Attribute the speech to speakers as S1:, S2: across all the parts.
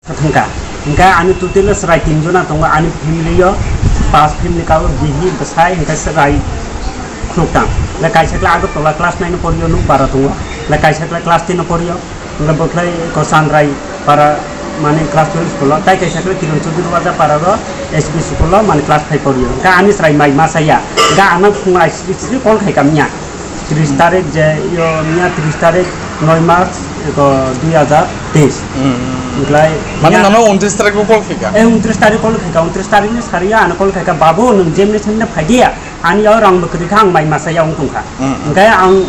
S1: Tengka, hingga anu tutil serai tinjuna tunggu anu family yo, pas family kau bihi besai hingga serai krukang. Lekai sekla aku tola kelas 9 porio nu para tunggu. Lekai sekla kelas 10 porio, hingga berkelai kosan rai para mani kelas 12 sekolah. Tai kai sekla kirun cuci wajar para ro SB sekolah mani kelas 5 porio. Hingga anu serai mai masaya. Hingga anak sungai istri kol kai kamnya. 30 tarik je yo nya 30 tarik 9 Maret 2023.
S2: Mana nama 29 tarik ko kol khika
S1: 29 tarik kol khika 29 tarik ni saria an kol khika babu nung jemne chemne phagia ani yo rang bakri khang mai masaya ong tungkha ngai ang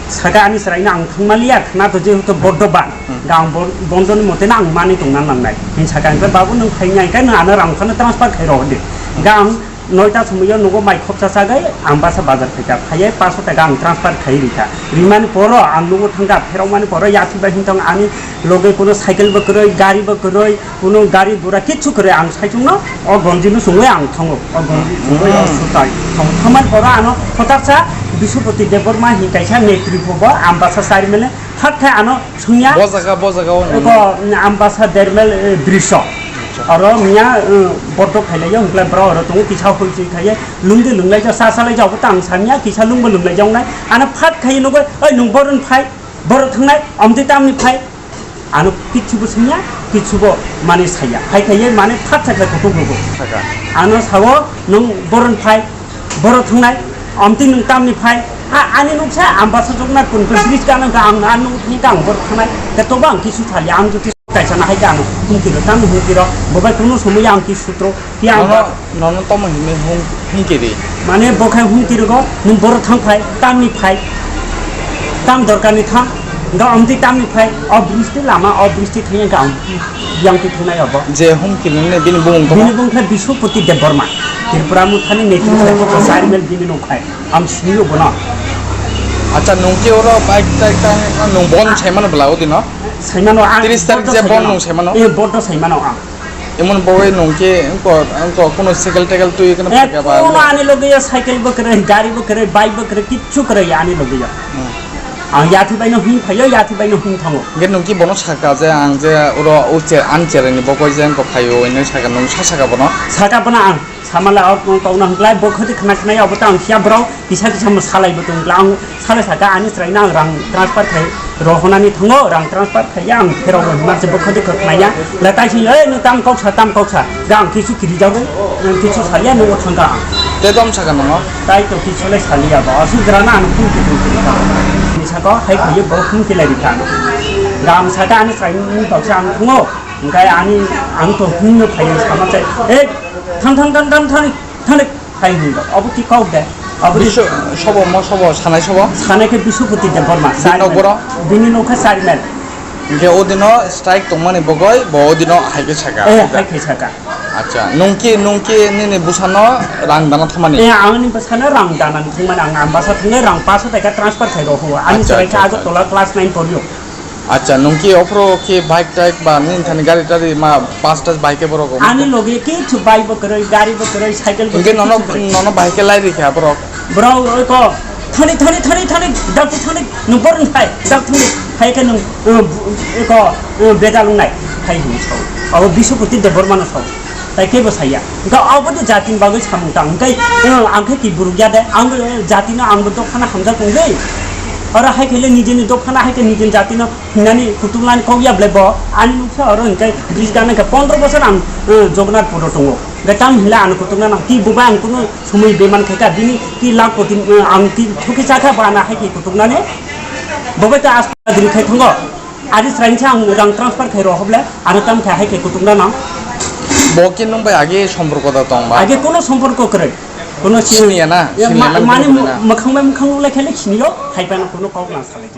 S1: saga ani sarai na ang thangmalia khna to je to boddo ban gang bondon mote na ang mani tungna nangnai hin saga ngai babu nung phaingai ka na rang khana transfer khai ro de gang নয়টা সময় নগো মাই খপচা সাগাই আমবাসা বাজার থেকে খাইয়ে 500 টাকা আং transfer খাই রিখা রিমান পর আং নগো থাঙ্গা ফেরাও মানে পর ইয়াতি বাই হিনতং আমি লগে কোনো সাইকেল বকরই গাড়ি বকরই কোনো গাড়ি দুরা কিচ্ছু করে আং সাইচুং ন অ গঞ্জিনু সঙ্গে আং থঙ্গ অ গঞ্জি সঙ্গে সুতাই থমান পর আনো হতারসা বিশ্বপতি দেববর্মা হিকাইছা নেতৃত্ব আমবাসা সাইমেলে থাকথা আনো সুনিয়া
S2: বজাগা
S1: আমবাসা দেরমেল দৃশ্য और मिया बटो खाइले यो हंगला ब्रो और तुम किछा होइछि खाइए लुंगे लुंगलाय जा सासालाय जाव तां सामिया किछा लुंगबो लुंगलाय जावनाय आना फाट खाइ नगो ओइ नुं बरन फाइ बर थांनाय अमदि तामनि फाइ आनो किछुबो सिनिया किछुबो माने साया फाइ खाइए माने फाट थाखा खतो गगो आनो सावो नुं बरन फाइ बर थांनाय अमदि नुं तामनि फाइ आनि नुंसा आमबासा जगना कुन बिसरिस गाना गां आनु नि गां बर थांनाय ततोबा आं किछु थालि आं जुति কাইছানা হাই গানো হুমকিরো তাম হুমকিরো ববাই কোনো সময় আংকি সূত্র কি আং
S2: নন তম হিমে হুমকিরি
S1: মানে বখাই হুমকিরো গো নুন বড় থাংফাই তামনি ফাই তাম দরকারনি থাম গা আমতি তামনি ফাই অবৃষ্টি লামা অবৃষ্টি থাইয়া গাং ইয়াংকি থাইনাই হবো
S2: যে হুমকিরিনে বিনি
S1: বুংখাই বিশ্বপতি দেববর্মা ত্রিপুরা মুথানি নেতৃত্ব সাইমেল বিনি নখাই আম সিনিও বনা
S2: আচ্ছা নংকে ওরা বাইকটা একটা নং বন ছাইমানো বলা ওদিন
S1: সাইমানো
S2: 30 তারিখ যে বন নং ছাইমানো
S1: এ বড় সাইমানো আম
S2: এমন বই নংকে কোনো সাইকেল টাইকেল তুই এখানে ফাকা বা
S1: কোনো আনি লগিয়া সাইকেল বকরে গাড়ি বকরে বাইক বকরে কিচ্ছু করে আনি লগিয়া আং ইয়াতি বাইনো হুম ফাইयो याति বাইনো হুম থামো
S2: গে নংকি বন সাকা যে আং যে ওরা ওচে আনচেরেনি বকই যে আংক ফাইयो ইনো সাকা নং সাকা বন
S1: সাকা বনা আং সামালা আউট কাউনা হংলাय বখতি খনাখনাय अबता आं सिया ब्राव किसा किसा सालाय बतुंग्ला आं सालाय साका आनि स्रायना रां ट्रान्सफार खाय रहनानि थाङो रां ट्रान्सफार खाय आं फेराव मानसे बखति खनाया लातायसि ए नु ताम काउसा गां किसु किरि जागो किसु सालिया नु थांगा
S2: ते दम साका नङ
S1: ताइ तो किसुले सालिया बा असुद्राना आं फुंकि निसाको हाय खाय बखुं केलारिका गां साका आनि स्रायनि बावसा आं थाङो ओंखाय आं तो हुंनो फायो सामाचे ए थां फाइ हुंगो अब कि काउ दे अब
S2: সব সানাই সব
S1: সানাইকে বিশ্বপতি দেববর্মা বিনি নৌকা সারিমেল
S2: যে ওদিন স্ট্রাইক তোমানি বগয় বদিন হাইকে ছাকা
S1: হাইকে ছাকা
S2: আচ্ছা নংকি নিনে বুসানো রাং দানা থামানি
S1: आंनि बसानो रां दानानै थांमान आं आमबासा थांनो रां 500 টাকা ट्रान्सफार खाइरो हो आंनि सरायखा आगो तला क्लास 9 पढियो
S2: আচ্ছা নংকি অফরো কি বাইক টাইক বা নিনথানি গাড়ি টারি মা পাঁচটা বাইকে বড় গো
S1: আনি লগে কি छु বাইক বকरै গাড়ি বকरै সাইকেল
S2: বকरै নন বাইকে লাই রেখা বড়
S1: ब्रो को थनि डाक्टर थनि नबरन फाइ डाक्टर फाइके न एको बेगा लुंनाय फाइ हुन छौ अब विश्वपति देबबर्मानो छौ ताइके बसाया गा अबदि जातिन बागै सामुंता आंखै कि बुरुगिया दे आं जातिनो आंबो दखाना हमजा कुंगै और हाइकेले निजेनि दखाना हाइके निजेन जातिनो हिनानि कुटुंलानि कौया ब्लेबो आनि नुखा और हंकै ब्रिज गाना के 15 बছর आं जगन्नाथ पुरो दङ गटाम हिला आं कुटुंना कि बुबा आं कुनु समय बेमान खायका दिनि कि लाख कोटि आं कि थुके चाखा बाना हाइके कुटुंनानि बबे ता आस्पा दिनि खाय थंगो आदि स्राइनसा आं रां ट्रान्सफार खाय रहबले आरो ताम खाय हाइके कुटुंना ना
S2: बके नंबाय आगे सम्पर्कता दं
S1: आगे कोनो सम्पर्क करे কোনো
S2: চিনিয়া না
S1: মানে মখাং লেখালে খিনিও খাইপানো কোনো কাউ না সালাই